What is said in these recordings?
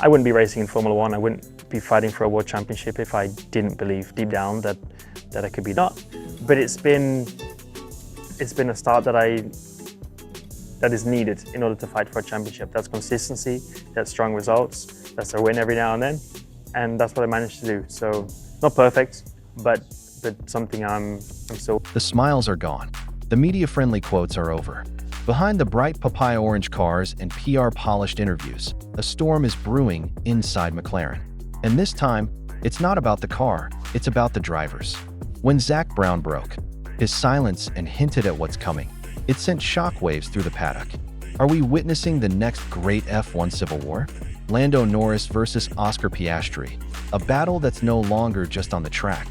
I wouldn't be racing in Formula One. I wouldn't be fighting for a world championship if I didn't believe deep down that I could be not. But it's been a start that is needed in order to fight for a championship. That's consistency, that's strong results, that's a win every now and then, and that's what I managed to do. So not perfect, but something I'm still. The smiles are gone. The media-friendly quotes are over. Behind the bright papaya orange cars and PR-polished interviews, a storm is brewing inside McLaren. And this time, it's not about the car, it's about the drivers. When Zak Brown broke his silence and hinted at what's coming, it sent shockwaves through the paddock. Are we witnessing the next great F1 civil war? Lando Norris versus Oscar Piastri, a battle that's no longer just on the track,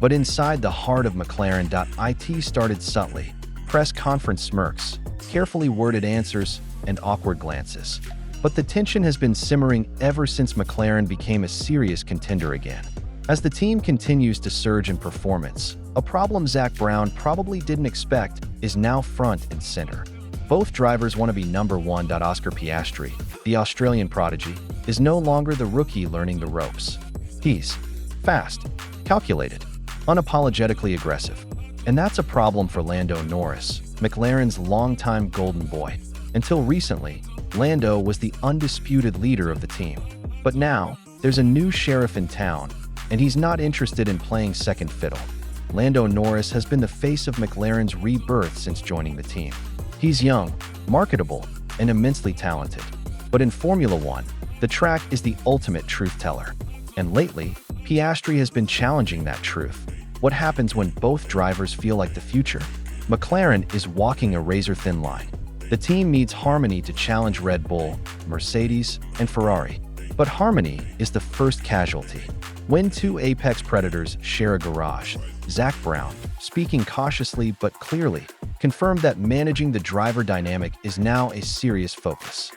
but inside the heart of McLaren. It started subtly. Press conference smirks, carefully worded answers, and awkward glances. But the tension has been simmering ever since McLaren became a serious contender again. As the team continues to surge in performance, a problem Zak Brown probably didn't expect is now front and center. Both drivers want to be number one. Oscar Piastri, the Australian prodigy, is no longer the rookie learning the ropes. He's fast, calculated, unapologetically aggressive. And that's a problem for Lando Norris, McLaren's longtime golden boy. Until recently, Lando was the undisputed leader of the team. But now, there's a new sheriff in town, and he's not interested in playing second fiddle. Lando Norris has been the face of McLaren's rebirth since joining the team. He's young, marketable, and immensely talented. But in Formula One, the track is the ultimate truth teller. And lately, Piastri has been challenging that truth. What happens when both drivers feel like the future? McLaren is walking a razor-thin line. The team needs harmony to challenge Red Bull, Mercedes, and Ferrari. But harmony is the first casualty. When two apex predators share a garage, Zak Brown, speaking cautiously but clearly, confirmed that managing the driver dynamic is now a serious focus.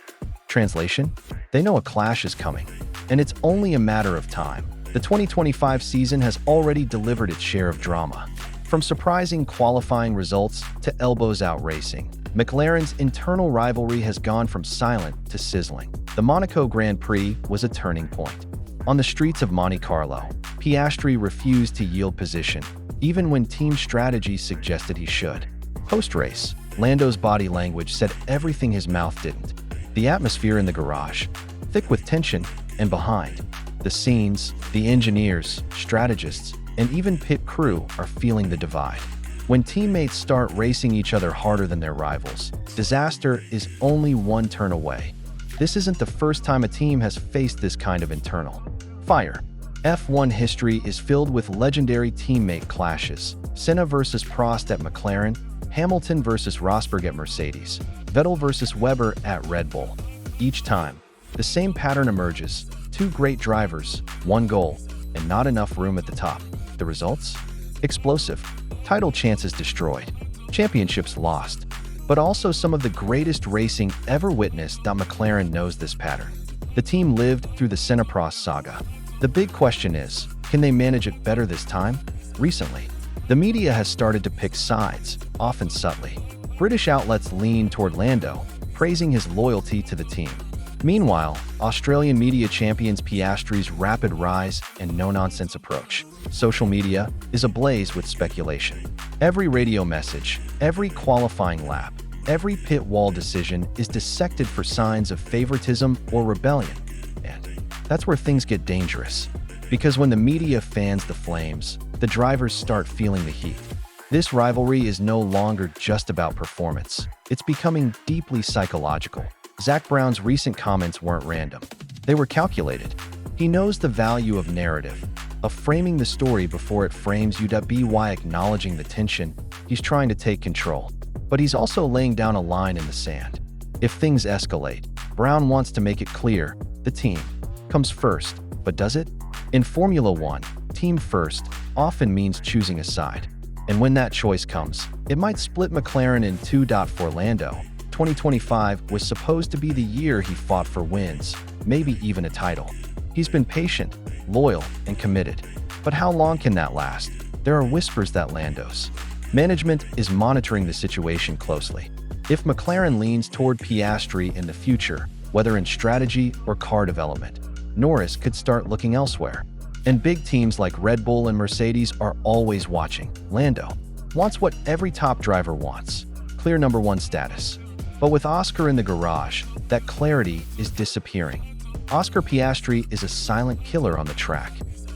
Translation? They know a clash is coming, and it's only a matter of time. The 2025 season has already delivered its share of drama. From surprising qualifying results to elbows-out racing, McLaren's internal rivalry has gone from silent to sizzling. The Monaco Grand Prix was a turning point. On the streets of Monte Carlo, Piastri refused to yield position, even when team strategy suggested he should. Post-race, Lando's body language said everything his mouth didn't. The atmosphere in the garage, thick with tension, and behind the scenes, the engineers, strategists, and even pit crew are feeling the divide. When teammates start racing each other harder than their rivals, disaster is only one turn away. This isn't the first time a team has faced this kind of internal fire. F1 history is filled with legendary teammate clashes. Senna versus Prost at McLaren, Hamilton versus Rosberg at Mercedes, Vettel versus Webber at Red Bull. Each time, the same pattern emerges. Two great drivers, one goal, and not enough room at the top. The results? Explosive. Title chances destroyed. Championships lost. But also some of the greatest racing ever witnessed. McLaren knows this pattern. The team lived through the Senna-Prost saga. The big question is, can they manage it better this time? Recently, the media has started to pick sides, often subtly. British outlets lean toward Lando, praising his loyalty to the team. Meanwhile, Australian media champions Piastri's rapid rise and no-nonsense approach. Social media is ablaze with speculation. Every radio message, every qualifying lap, every pit wall decision is dissected for signs of favoritism or rebellion. And that's where things get dangerous. Because when the media fans the flames, the drivers start feeling the heat. This rivalry is no longer just about performance. It's becoming deeply psychological. Zak Brown's recent comments weren't random. They were calculated. He knows the value of narrative, of framing the story before it frames you. By acknowledging the tension, he's trying to take control. But he's also laying down a line in the sand. If things escalate, Brown wants to make it clear, the team comes first. But does it? In Formula One, team first often means choosing a side. And when that choice comes, it might split McLaren in two. For Lando, 2025 was supposed to be the year he fought for wins, maybe even a title. He's been patient, loyal, and committed. But how long can that last? There are whispers that Lando's management is monitoring the situation closely. If McLaren leans toward Piastri in the future, whether in strategy or car development, Norris could start looking elsewhere. And big teams like Red Bull and Mercedes are always watching. Lando wants what every top driver wants: clear number one status. But with Oscar in the garage, that clarity is disappearing. Oscar Piastri is a silent killer on the track.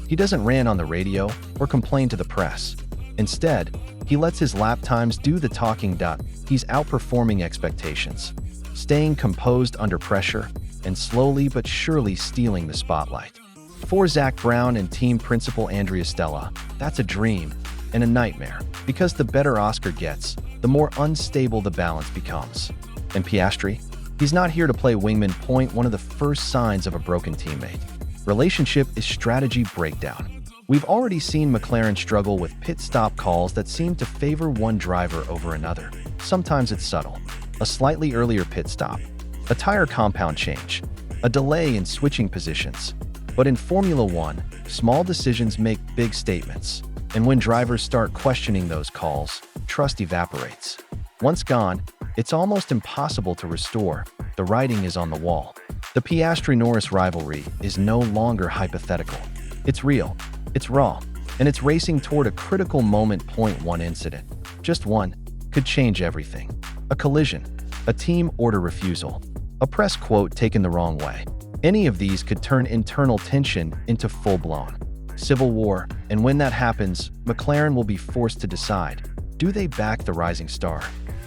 He doesn't rant on the radio or complain to the press. Instead, he lets his lap times do the talking. He's outperforming expectations, staying composed under pressure, and slowly but surely stealing the spotlight. For Zak Brown and team principal Andrea Stella, that's a dream and a nightmare, because the better Oscar gets, the more unstable the balance becomes. And Piastri? He's not here to play wingman. One of the first signs of a broken teammate relationship is strategy breakdown. We've already seen McLaren struggle with pit stop calls that seem to favor one driver over another. Sometimes it's subtle: a slightly earlier pit stop, a tire compound change, a delay in switching positions. But in Formula One, small decisions make big statements. And when drivers start questioning those calls, trust evaporates. Once gone, it's almost impossible to restore. The writing is on the wall. The Piastri-Norris rivalry is no longer hypothetical. It's real, it's raw, and it's racing toward a critical moment. One incident, just one, could change everything. A collision, a team order refusal, a press quote taken the wrong way. Any of these could turn internal tension into full-blown civil war, and when that happens, McLaren will be forced to decide: do they back the rising star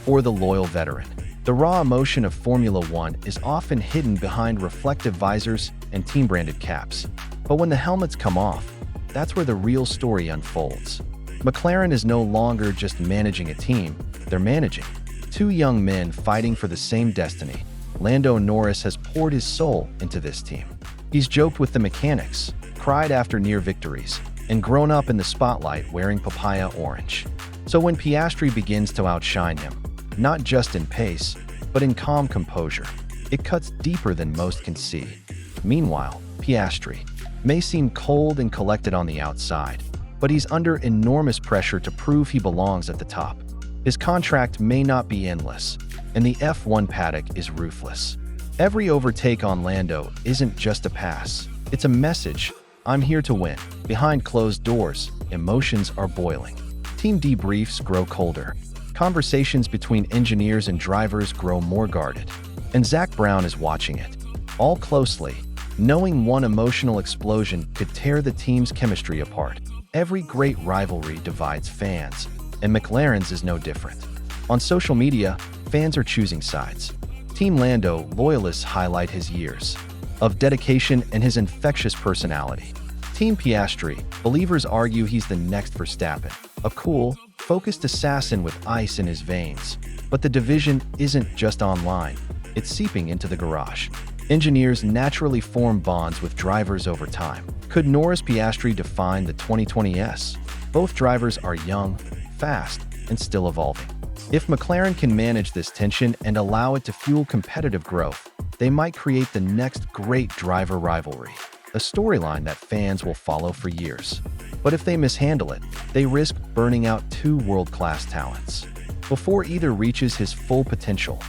or the loyal veteran? The raw emotion of Formula One is often hidden behind reflective visors and team-branded caps. But when the helmets come off, that's where the real story unfolds. McLaren is no longer just managing a team, they're managing two young men fighting for the same destiny. Lando Norris has poured his soul into this team. He's joked with the mechanics, cried after near victories, and grown up in the spotlight wearing papaya orange. So when Piastri begins to outshine him, not just in pace, but in calm composure, it cuts deeper than most can see. Meanwhile, Piastri may seem cold and collected on the outside, but he's under enormous pressure to prove he belongs at the top. His contract may not be endless, and the F1 paddock is ruthless. Every overtake on Lando isn't just a pass, it's a message: I'm here to win. Behind closed doors, emotions are boiling. Team debriefs grow colder. Conversations between engineers and drivers grow more guarded. And Zak Brown is watching it, all closely, knowing one emotional explosion could tear the team's chemistry apart. Every great rivalry divides fans, and McLaren's is no different. On social media, fans are choosing sides. Team Lando loyalists highlight his years of dedication and his infectious personality. Team Piastri believers argue he's the next Verstappen, a cool, focused assassin with ice in his veins. But the division isn't just online, it's seeping into the garage. Engineers naturally form bonds with drivers over time. Could Norris Piastri define the 2020s? Both drivers are young, fast, and still evolving. If McLaren can manage this tension and allow it to fuel competitive growth, they might create the next great driver rivalry, a storyline that fans will follow for years. But if they mishandle it, they risk burning out two world-class talents before either reaches his full potential.